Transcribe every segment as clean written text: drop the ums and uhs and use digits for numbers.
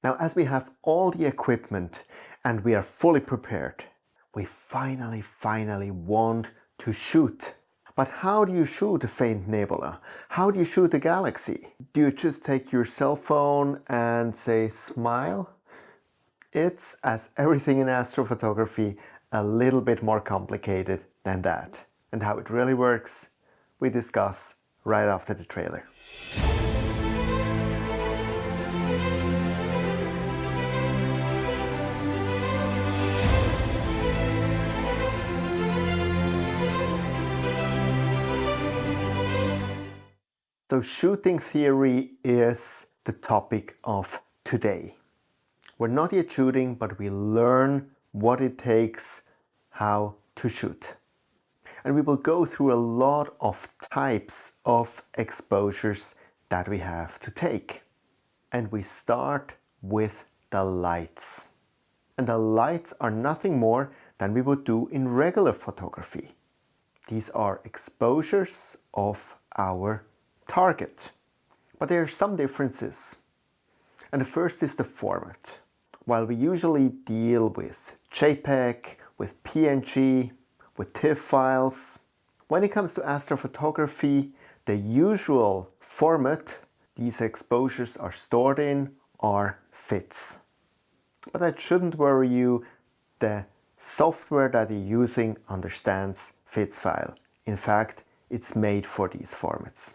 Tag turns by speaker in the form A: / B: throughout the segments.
A: Now, as we have all the equipment and we are fully prepared, we finally want to shoot. But how do you shoot a faint nebula? How do you shoot a galaxy? Do you just take your cell phone and say smile? It's, as everything in astrophotography, a little bit more complicated than that. And how it really works, we discuss right after the trailer. So shooting theory is the topic of today. We're not yet shooting, but we learn what it takes, how to shoot. And we will go through a lot of types of exposures that we have to take. And we start with the lights. And the lights are nothing more than we would do in regular photography. These are exposures of our target. But there are some differences. And the first is the format. While we usually deal with JPEG, with PNG, with TIFF files, when it comes to astrophotography, the usual format these exposures are stored in are FITs. But that shouldn't worry you. The software that you're using understands FITs file. In fact, it's made for these formats.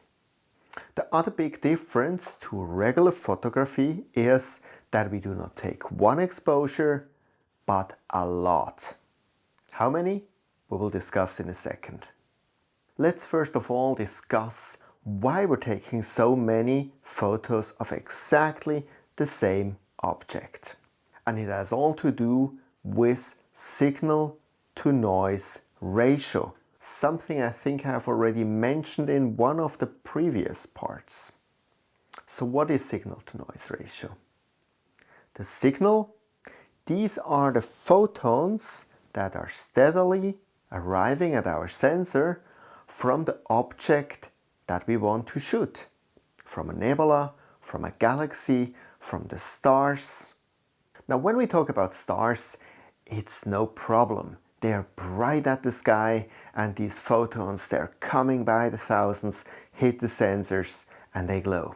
A: The other big difference to regular photography is that we do not take one exposure, but a lot. How many? We will discuss in a second. Let's first of all discuss why we're taking so many photos of exactly the same object. And it has all to do with signal to noise ratio. Something I think I've already mentioned in one of the previous parts. So what is signal to noise ratio? The signal, these are the photons that are steadily arriving at our sensor from the object that we want to shoot. From a nebula, from a galaxy, from the stars. Now when we talk about stars, it's no problem. They are bright at the sky and these photons, they're coming by the thousands, hit the sensors and they glow.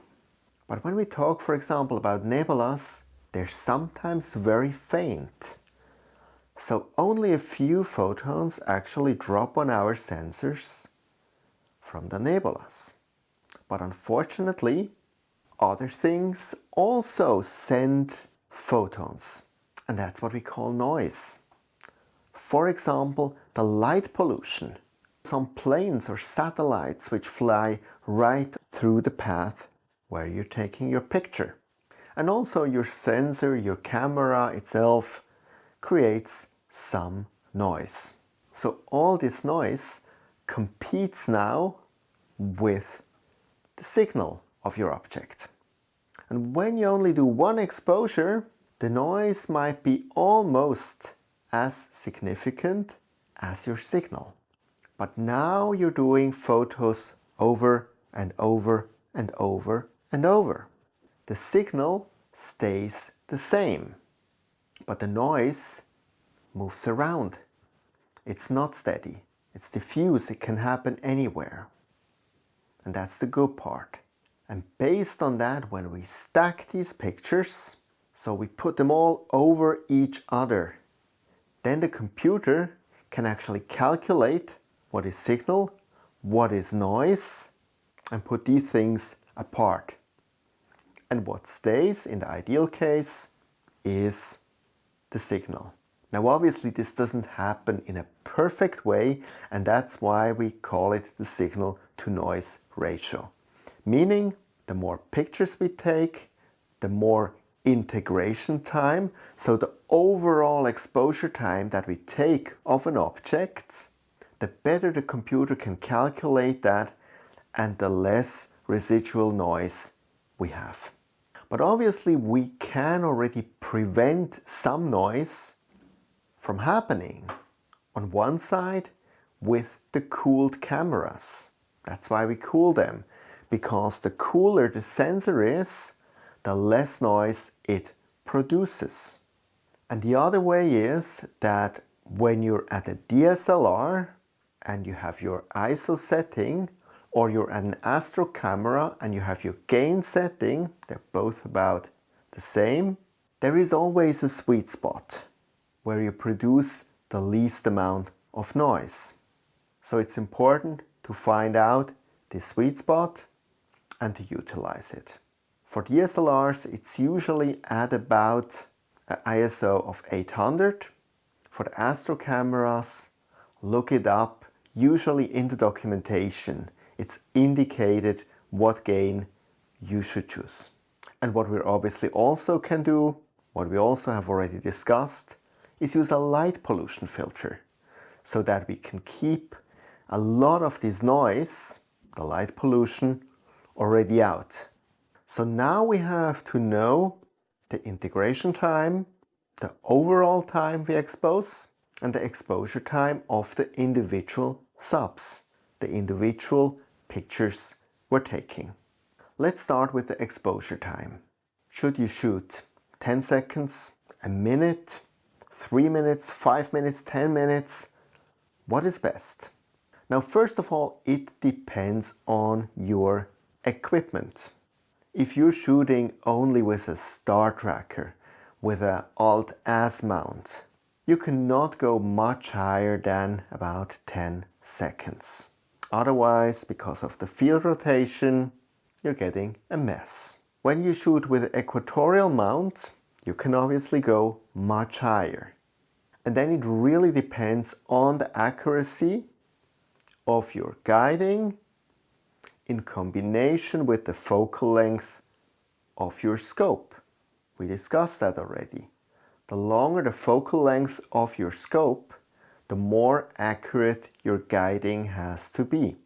A: But when we talk, for example, about nebulas, they're sometimes very faint. So only a few photons actually drop on our sensors from the nebulas. But unfortunately, other things also send photons, and that's what we call noise. For example, the light pollution. Some planes or satellites which fly right through the path where you're taking your picture. And also your sensor, your camera itself creates some noise. So all this noise competes now with the signal of your object. And when you only do one exposure, the noise might be almost as significant as your signal. But now you're doing photos over and over and over and over. The signal stays the same, but the noise moves around. It's not steady, it's diffuse, it can happen anywhere. And that's the good part. And based on that, when we stack these pictures, so we put them all over each other, then the computer can actually calculate what is signal, what is noise, and put these things apart. And what stays, in the ideal case, is the signal. Now obviously this doesn't happen in a perfect way, and that's why we call it the signal to noise ratio. Meaning, the more pictures we take, the more integration time, so the overall exposure time that we take of an object, the better the computer can calculate that and the less residual noise we have. But obviously we can already prevent some noise from happening on one side with the cooled cameras. That's why we cool them, because the cooler the sensor is, the less noise it produces. And the other way is that when you're at a DSLR and you have your ISO setting, or you're at an astro camera and you have your gain setting, they're both about the same, there is always a sweet spot where you produce the least amount of noise. So it's important to find out the sweet spot and to utilize it. For DSLRs, it's usually at about an ISO of 800. For the astro cameras, look it up. Usually in the documentation, it's indicated what gain you should choose. And what we obviously also can do, what we also have already discussed, is use a light pollution filter so that we can keep a lot of this noise, the light pollution, already out. So now we have to know the integration time, the overall time we expose, and the exposure time of the individual subs, the individual pictures we're taking. Let's start with the exposure time. Should you shoot 10 seconds, a minute, 3 minutes, 5 minutes, 10 minutes? What is best? Now, first of all, it depends on your equipment. If you're shooting only with a star tracker, with an Alt-Az mount, you cannot go much higher than about 10 seconds. Otherwise, because of the field rotation, you're getting a mess. When you shoot with an equatorial mount, you can obviously go much higher. And then it really depends on the accuracy of your guiding in combination with the focal length of your scope. We discussed that already. The longer the focal length of your scope, the more accurate your guiding has to be.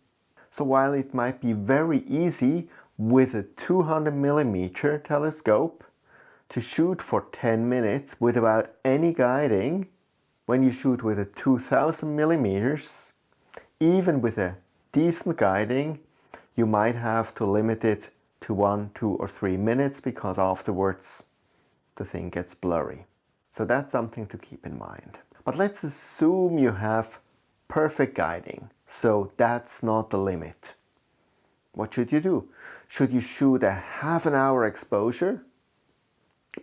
A: So while it might be very easy with a 200mm telescope to shoot for 10 minutes without any guiding, when you shoot with a 2000mm, even with a decent guiding, you might have to limit it to 1, 2, or 3 minutes because afterwards the thing gets blurry. So that's something to keep in mind. But let's assume you have perfect guiding, so that's not the limit. What should you do? Should you shoot a half an hour exposure?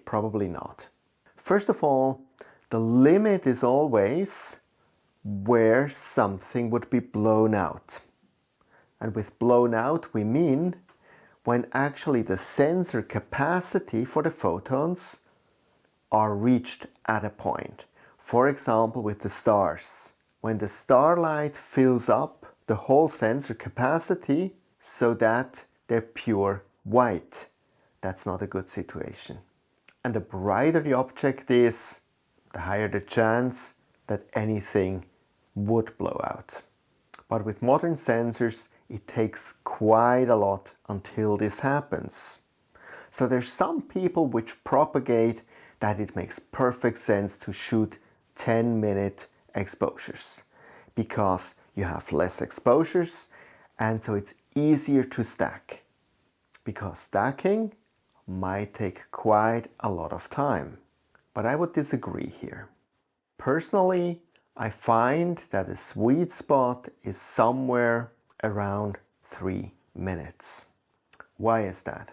A: Probably not. First of all, the limit is always where something would be blown out. And with blown out, we mean when actually the sensor capacity for the photons are reached at a point. For example, with the stars. When the starlight fills up the whole sensor capacity so that they're pure white. That's not a good situation. And the brighter the object is, the higher the chance that anything would blow out. But with modern sensors, it takes quite a lot until this happens. So there's some people which propagate that it makes perfect sense to shoot 10-minute exposures because you have less exposures and so it's easier to stack, because stacking might take quite a lot of time. But I would disagree here. Personally, I find that the sweet spot is somewhere around 3 minutes. Why is that?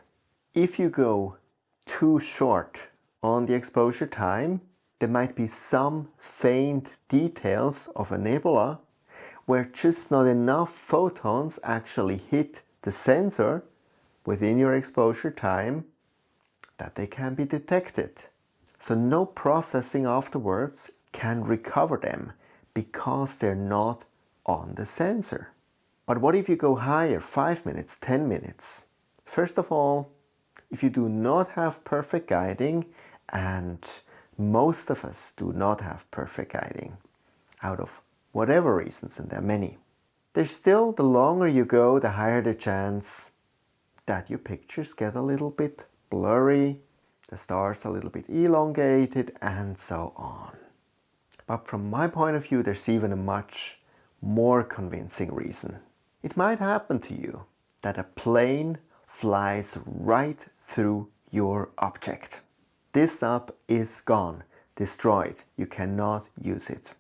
A: If you go too short on the exposure time, there might be some faint details of a nebula where just not enough photons actually hit the sensor within your exposure time that they can be detected. So no processing afterwards can recover them because they're not on the sensor. But what if you go higher, 5 minutes, 10 minutes? First of all, if you do not have perfect guiding, and most of us do not have perfect guiding out of whatever reasons, and there are many, there's still, the longer you go, the higher the chance that your pictures get a little bit blurry, the stars a little bit elongated, and so on. But from my point of view, there's even a much more convincing reason. It might happen to you that a plane flies right through your object. This sub is gone, destroyed. You cannot use it.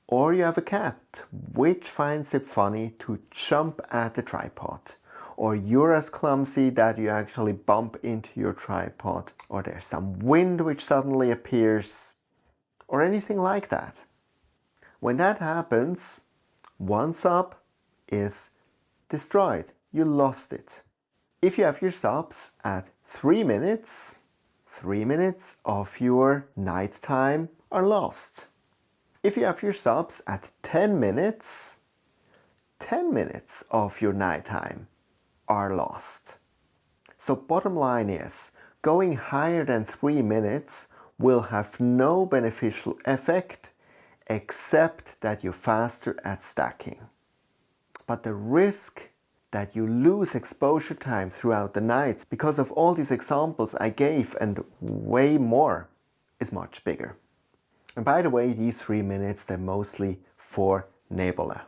A: Or you have a cat which finds it funny to jump at the tripod. Or you're as clumsy that you actually bump into your tripod. Or there's some wind which suddenly appears. Or anything like that. When that happens, one sub is destroyed. You lost it. If you have your subs at 3 minutes, 3 minutes of your night time are lost. If you have your subs at 10 minutes, 10 minutes of your night time are lost. So bottom line is, going higher than 3 minutes will have no beneficial effect except that you're faster at stacking. But the risk that you lose exposure time throughout the nights because of all these examples I gave and way more is much bigger. And by the way, these 3 minutes, they're mostly for nebula.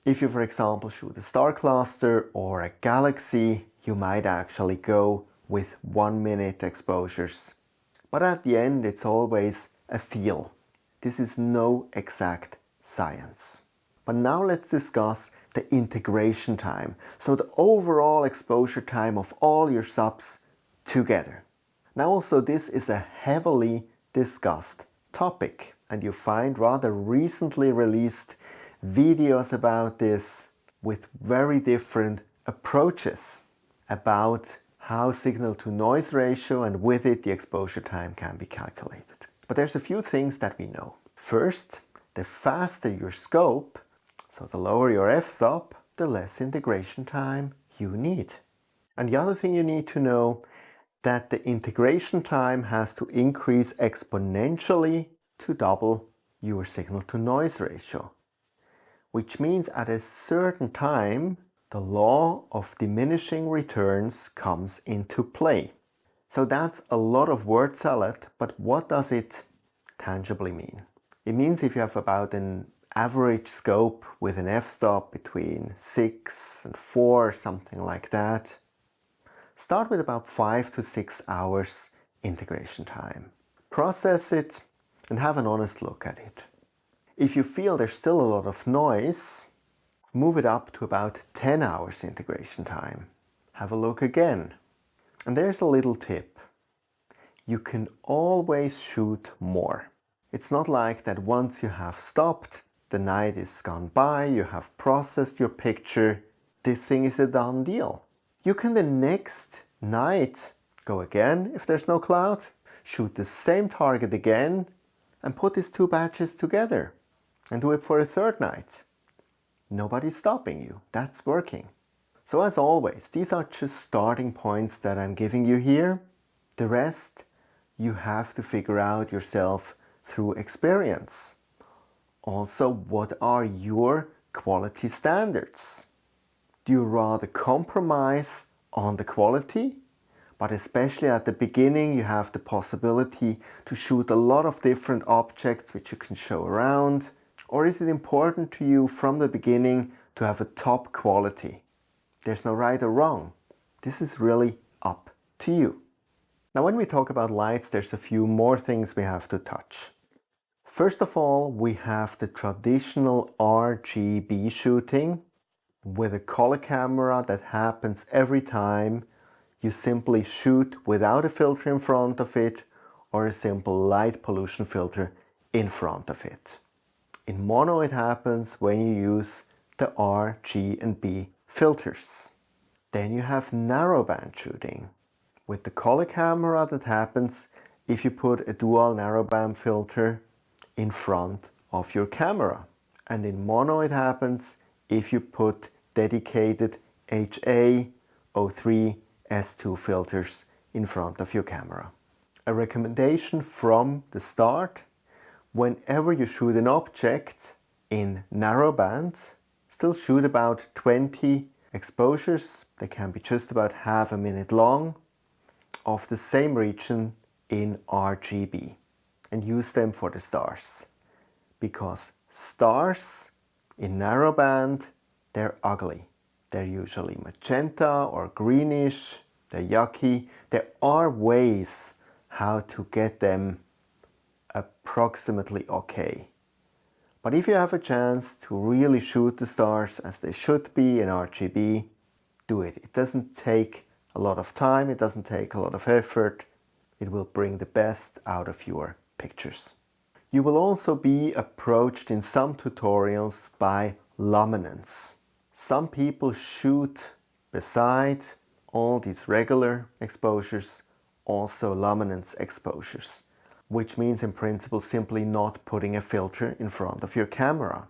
A: If you, for example, shoot a star cluster or a galaxy, you might actually go with 1 minute exposures. But at the end, it's always a feel. This is no exact science. But now let's discuss the integration time. So the overall exposure time of all your subs together. Now also this is a heavily discussed topic, and you find rather recently released videos about this with very different approaches about how signal to noise ratio and with it the exposure time can be calculated. But there's a few things that we know. First, the faster your scope, so the lower your f-stop, the less integration time you need. And the other thing you need to know, that the integration time has to increase exponentially to double your signal to noise ratio. Which means at a certain time, the law of diminishing returns comes into play. So that's a lot of word salad, but what does it tangibly mean? It means if you have about an average scope with an f-stop between 6 and 4, something like that, start with about 5 to 6 hours integration time. Process it and have an honest look at it. If you feel there's still a lot of noise, move it up to about 10 hours integration time. Have a look again. And there's a little tip. You can always shoot more. It's not like that once you have stopped, the night is gone by, you have processed your picture, this thing is a done deal. You can the next night go again if there's no cloud, shoot the same target again, and put these two batches together and do it for a third night. Nobody's stopping you. That's working. So as always, these are just starting points that I'm giving you here. The rest you have to figure out yourself through experience. Also, what are your quality standards? Do you rather compromise on the quality? But especially at the beginning, you have the possibility to shoot a lot of different objects which you can show around. Or is it important to you from the beginning to have a top quality? There's no right or wrong. This is really up to you. Now when we talk about lights, there's a few more things we have to touch. First of all, we have the traditional RGB shooting with a color camera that happens every time you simply shoot without a filter in front of it or a simple light pollution filter in front of it. In mono it happens when you use the R, G and B filters. Then you have narrowband shooting with the color camera that happens if you put a dual narrowband filter in front of your camera. And in mono it happens if you put dedicated HA, O3, S2 filters in front of your camera. A recommendation from the start: whenever you shoot an object in narrowband, still shoot about 20 exposures. They can be just about half a minute long of the same region in RGB and use them for the stars. Because stars in narrowband, they're ugly. They're usually magenta or greenish. They're yucky. There are ways how to get them approximately okay. But if you have a chance to really shoot the stars as they should be in RGB, do it. It doesn't take a lot of time, it doesn't take a lot of effort. It will bring the best out of your pictures. You will also be approached in some tutorials by luminance. Some people shoot beside all these regular exposures also luminance exposures, which means in principle simply not putting a filter in front of your camera.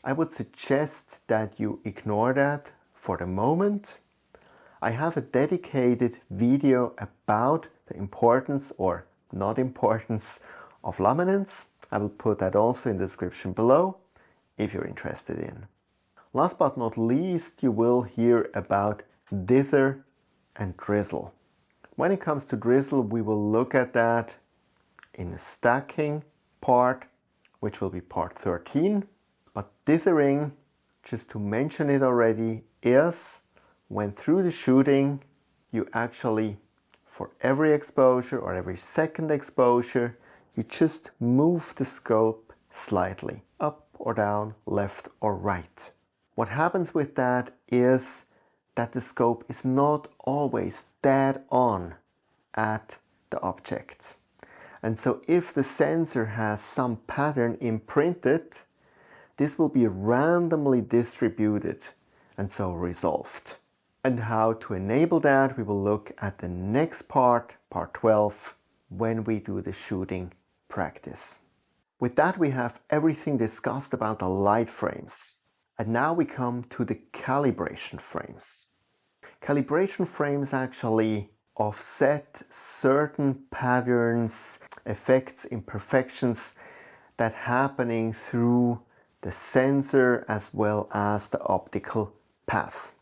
A: I would suggest that you ignore that for the moment. I have a dedicated video about the importance or not importance of luminance. I will put that also in the description below if you're interested in. Last but not least, you will hear about dither and drizzle. When it comes to drizzle, we will look at that in a stacking part, which will be part 13. But dithering, just to mention it already, is when through the shooting you actually, for every exposure or every second exposure, you just move the scope slightly up or down, left or right. What happens with that is that the scope is not always dead on at the object. And so if the sensor has some pattern imprinted, this will be randomly distributed and so resolved. And how to enable that, we will look at the next part, part 12, when we do the shooting practice. With that, we have everything discussed about the light frames. And now we come to the calibration frames. Calibration frames actually offset certain patterns, effects, imperfections that happening through the sensor as well as the optical path.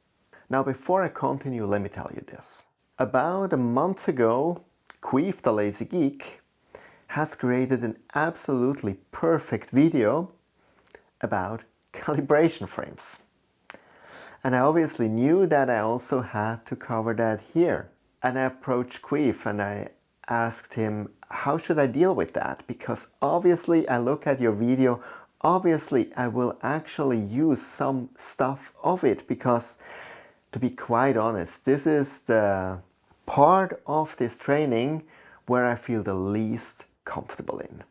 A: Now before I continue, let me tell you this. About a month ago, Queef, the Lazy Geek, has created an absolutely perfect video about calibration frames. And I obviously knew that I also had to cover that here. And I approached Queef and I asked him, how should I deal with that? Because obviously I look at your video, obviously I will actually use some stuff of it because, to be quite honest, this is the part of this training where I feel the least comfortable in.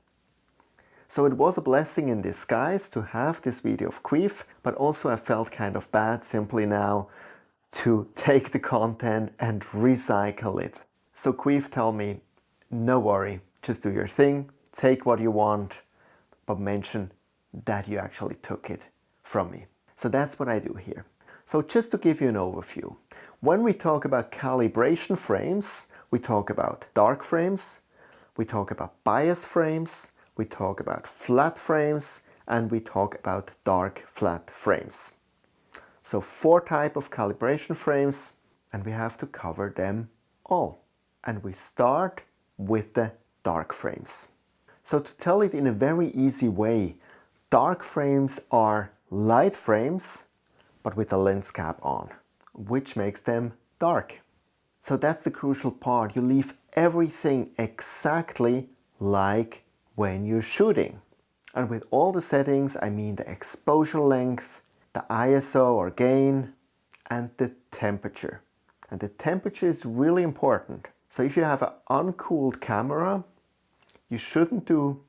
A: So it was a blessing in disguise to have this video of Queef, but also I felt kind of bad simply now to take the content and recycle it. So Queef told me, no worry, just do your thing, take what you want, but mention that you actually took it from me. So that's what I do here. So just to give you an overview, when we talk about calibration frames, we talk about dark frames, we talk about bias frames, we talk about flat frames, and we talk about dark flat frames. So 4 types of calibration frames, and we have to cover them all. And we start with the dark frames. So to tell it in a very easy way, dark frames are light frames, but with a lens cap on, which makes them dark. So that's the crucial part. You leave everything exactly like when you're shooting. And with all the settings, I mean the exposure length, the ISO or gain, and the temperature. And the temperature is really important. So if you have an uncooled camera, you shouldn't do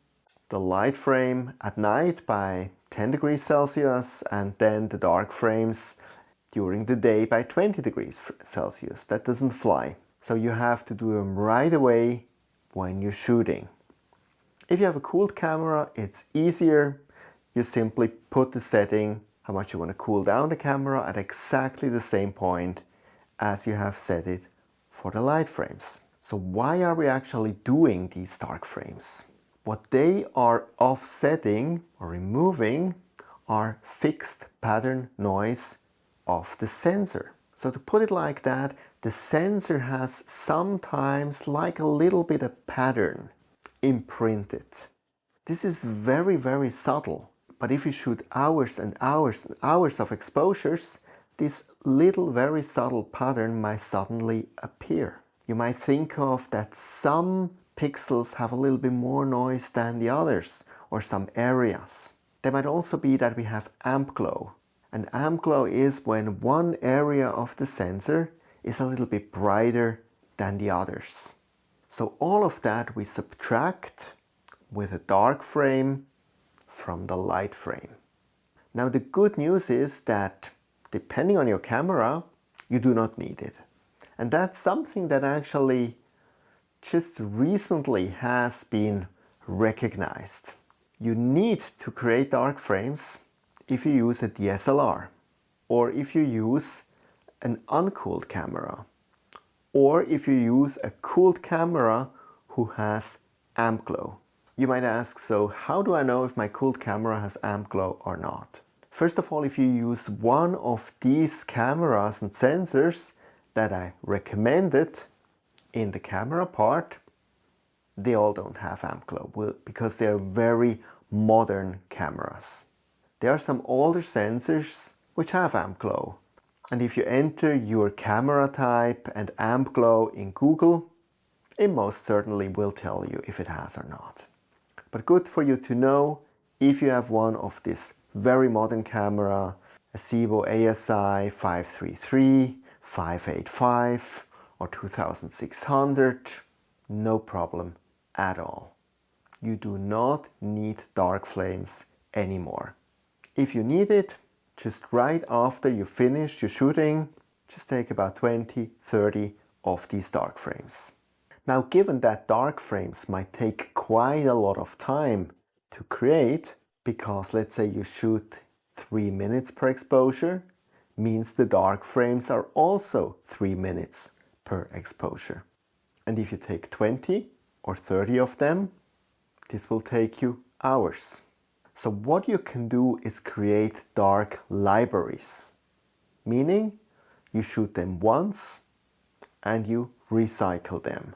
A: the light frame at night by 10 degrees Celsius and then the dark frames during the day by 20 degrees Celsius. That doesn't fly. So you have to do them right away when you're shooting. If you have a cooled camera, it's easier. You simply put the setting, how much you want to cool down the camera at exactly the same point as you have set it for the light frames. So why are we actually doing these dark frames? What they are offsetting or removing are fixed pattern noise of the sensor. So to put it like that, the sensor has sometimes like a little bit of pattern imprinted. This is very, very subtle. But if you shoot hours and hours and hours of exposures, this little very subtle pattern might suddenly appear. You might think of that some pixels have a little bit more noise than the others, or some areas. There might also be that we have amp glow. And amp glow is when one area of the sensor is a little bit brighter than the others. So all of that we subtract with a dark frame from the light frame. Now the good news is that depending on your camera, you do not need it. And that's something that actually just recently has been recognized. You need to create dark frames if you use a DSLR, or if you use an uncooled camera, or if you use a cooled camera who has amp glow. You might ask, so how do I know if my cooled camera has amp glow or not? First of all, if you use one of these cameras and sensors that I recommended in the camera part, they all don't have amp glow because they are very modern cameras. There are some older sensors which have amp glow. And if you enter your camera type and amp glow in Google, it most certainly will tell you if it has or not. But good for you to know if you have one of this very modern camera, a Cibo ASI 533, 585 or 2600, no problem at all. You do not need dark flames anymore. If you need it, just right after you finish your shooting, just take about 20, 30 of these dark frames. Now, given that dark frames might take quite a lot of time to create, because let's say you shoot 3 minutes per exposure, means the dark frames are also 3 minutes per exposure. And if you take 20 or 30 of them, this will take you hours. So what you can do is create dark libraries, meaning you shoot them once and you recycle them.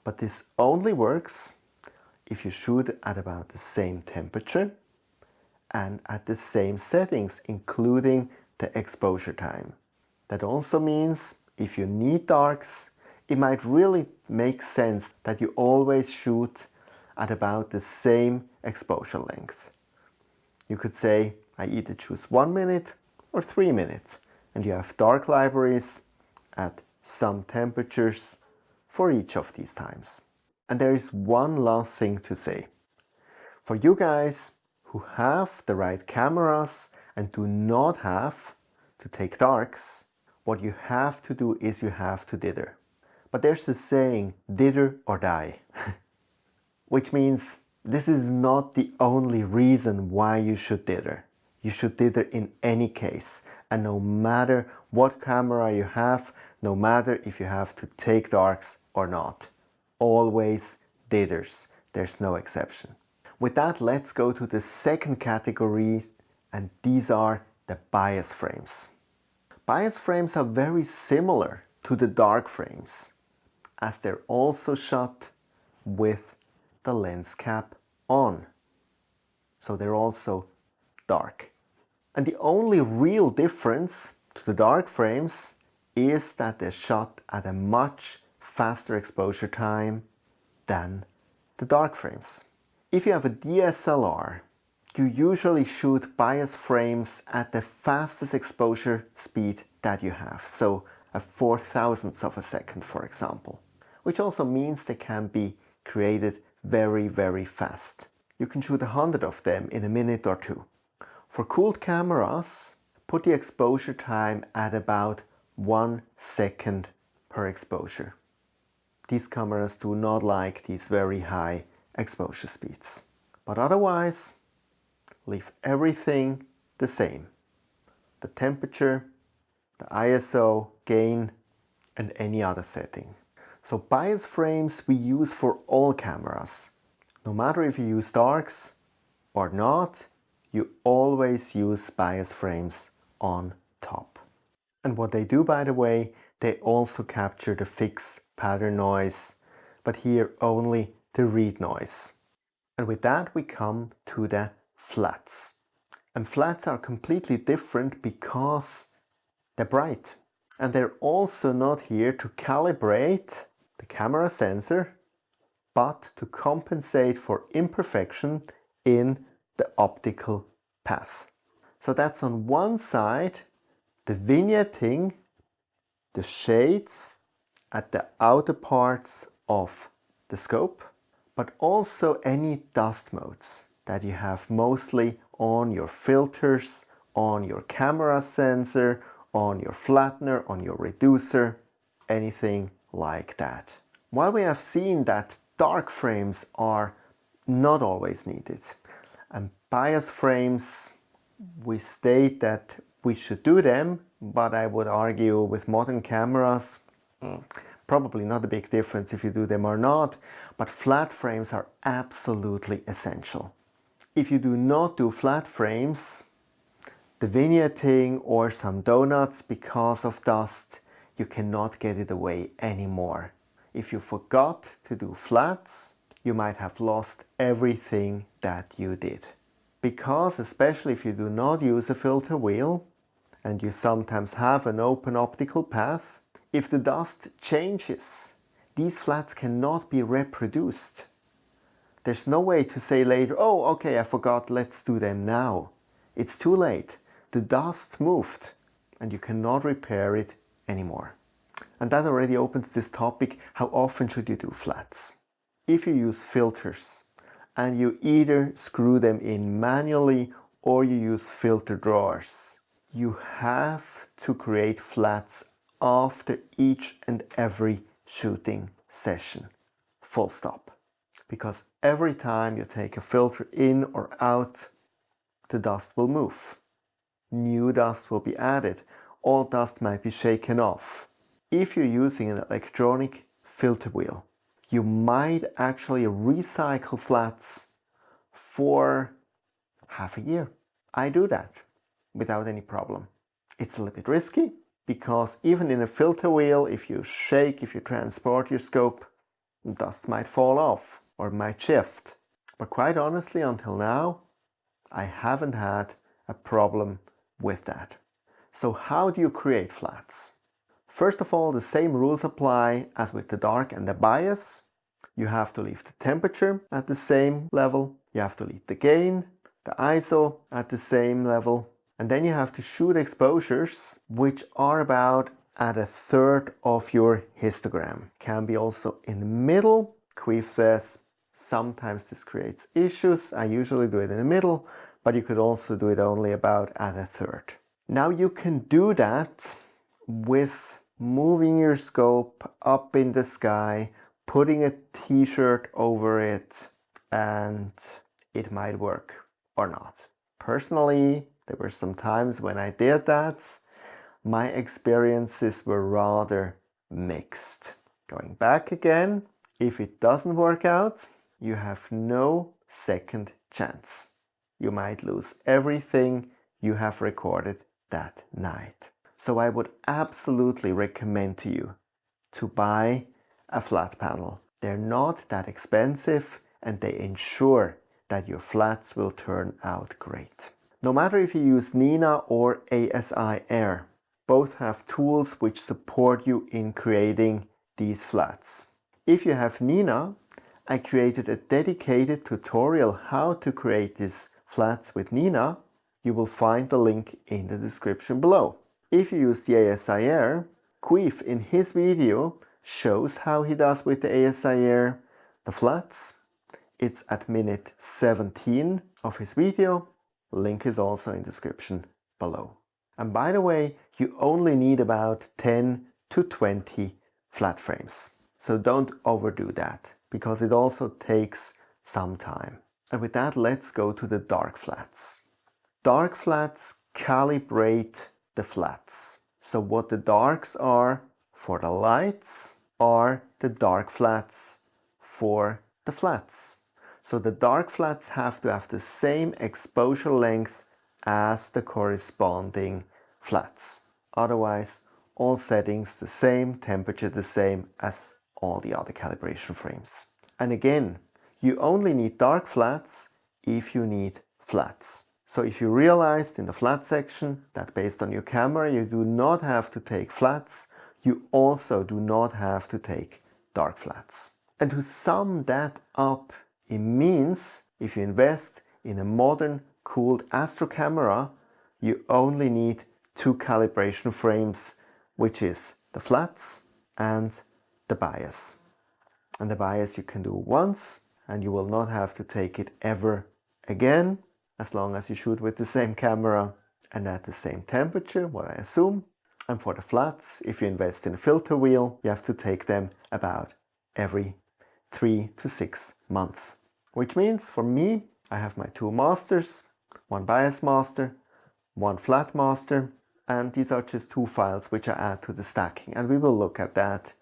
A: But this only works if you shoot at about the same temperature and at the same settings, including the exposure time. That also means if you need darks, it might really make sense that you always shoot at about the same exposure length. You could say, I either choose 1 minute or 3 minutes, and you have dark libraries at some temperatures for each of these times. And there is one last thing to say. For you guys who have the right cameras and do not have to take darks, what you have to do is you have to dither. But there's a saying, dither or die, which means this is not the only reason why you should dither. You should dither in any case, and no matter what camera you have, no matter if you have to take darks or not, always dithers. There's no exception. With that, let's go to the second category, and these are the bias frames. Bias frames are very similar to the dark frames, as they're also shot with the lens cap on. So they're also dark. And the only real difference to the dark frames is that they're shot at a much faster exposure time than the dark frames. If you have a DSLR, you usually shoot bias frames at the fastest exposure speed that you have. So a 4,000th of a second, for example, which also means they can be created very, very fast. You can shoot 100 of them in a minute or two. For cooled cameras, put the exposure time at about 1 second per exposure. These cameras do not like these very high exposure speeds. But otherwise, leave everything the same. The temperature, the ISO, gain, and any other setting. So bias frames we use for all cameras. No matter if you use darks or not, you always use bias frames on top. And what they do, by the way, they also capture the fixed pattern noise, but here only the read noise. And with that we come to the flats. And flats are completely different because they're bright. And they're also not here to calibrate the camera sensor but to compensate for imperfection in the optical path. So that's on one side, the vignetting, the shades at the outer parts of the scope, but also any dust modes that you have mostly on your filters, on your camera sensor, on your flattener, on your reducer, anything like that. While we have seen that dark frames are not always needed, and bias frames, we state that we should do them, but I would argue with modern cameras, probably not a big difference if you do them or not, but flat frames are absolutely essential. If you do not do flat frames, the vignetting or some donuts because of dust, you cannot get it away anymore. If you forgot to do flats, you might have lost everything that you did. Because especially if you do not use a filter wheel, and you sometimes have an open optical path, if the dust changes, these flats cannot be reproduced. There's no way to say later, oh, okay, I forgot, let's do them now. It's too late. The dust moved and you cannot repair it anymore. And that already opens this topic, how often should you do flats? If you use filters and you either screw them in manually or you use filter drawers, you have to create flats after each and every shooting session. Full stop. Because every time you take a filter in or out, the dust will move. New dust will be added. Old dust might be shaken off. If you're using an electronic filter wheel, you might actually recycle flats for half a year. I do that without any problem. It's a little bit risky because even in a filter wheel, if you shake, if you transport your scope, dust might fall off or might shift. But quite honestly, until now, I haven't had a problem with that. So how do you create flats? First of all, the same rules apply as with the dark and the bias. You have to leave the temperature at the same level. You have to leave the gain, the ISO at the same level. And then you have to shoot exposures which are about at a third of your histogram. Can be also in the middle. Queef says sometimes this creates issues. I usually do it in the middle, but you could also do it only about at a third. Now you can do that with moving your scope up in the sky, putting a t-shirt over it, and it might work or not. Personally, there were some times when I did that. My experiences were rather mixed. Going back again, if it doesn't work out, you have no second chance. You might lose everything you have recorded that night. So I would absolutely recommend to you to buy a flat panel. They're not that expensive and they ensure that your flats will turn out great. No matter if you use Nina or ASI Air, both have tools which support you in creating these flats. If you have Nina, I created a dedicated tutorial how to create these flats with Nina. You will find the link in the description below. If you use the ASI Air, Queef in his video shows how he does with the ASI Air the flats. It's at minute 17 of his video. Link is also in the description below. And by the way, you only need about 10 to 20 flat frames. So don't overdo that because it also takes some time. And with that, let's go to the dark flats. Dark flats calibrate the flats. So what the darks are for the lights are the dark flats for the flats. So the dark flats have to have the same exposure length as the corresponding flats. Otherwise, all settings the same, temperature the same as all the other calibration frames. And again, you only need dark flats if you need flats. So if you realized in the flat section that based on your camera you do not have to take flats, you also do not have to take dark flats. And to sum that up, it means if you invest in a modern, cooled astro camera, you only need 2 calibration frames, which is the flats and the bias. And the bias you can do once, and you will not have to take it ever again, as long as you shoot with the same camera and at the same temperature, what I assume. And for the flats, if you invest in a filter wheel, you have to take them about every 3 to 6 months. Which means for me, I have my 2 masters, 1 bias master, 1 flat master, and these are just 2 files which I add to the stacking, and we will look at that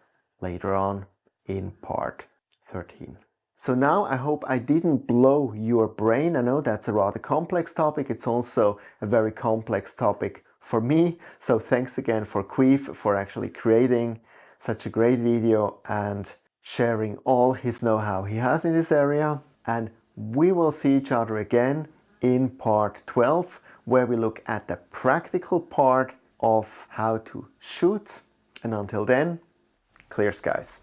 A: later on in part 13. So now I hope I didn't blow your brain. I know that's a rather complex topic. It's also a very complex topic for me. So thanks again for Queef for actually creating such a great video and sharing all his know-how he has in this area. And we will see each other again in part 12, where we look at the practical part of how to shoot. And until then, clear skies.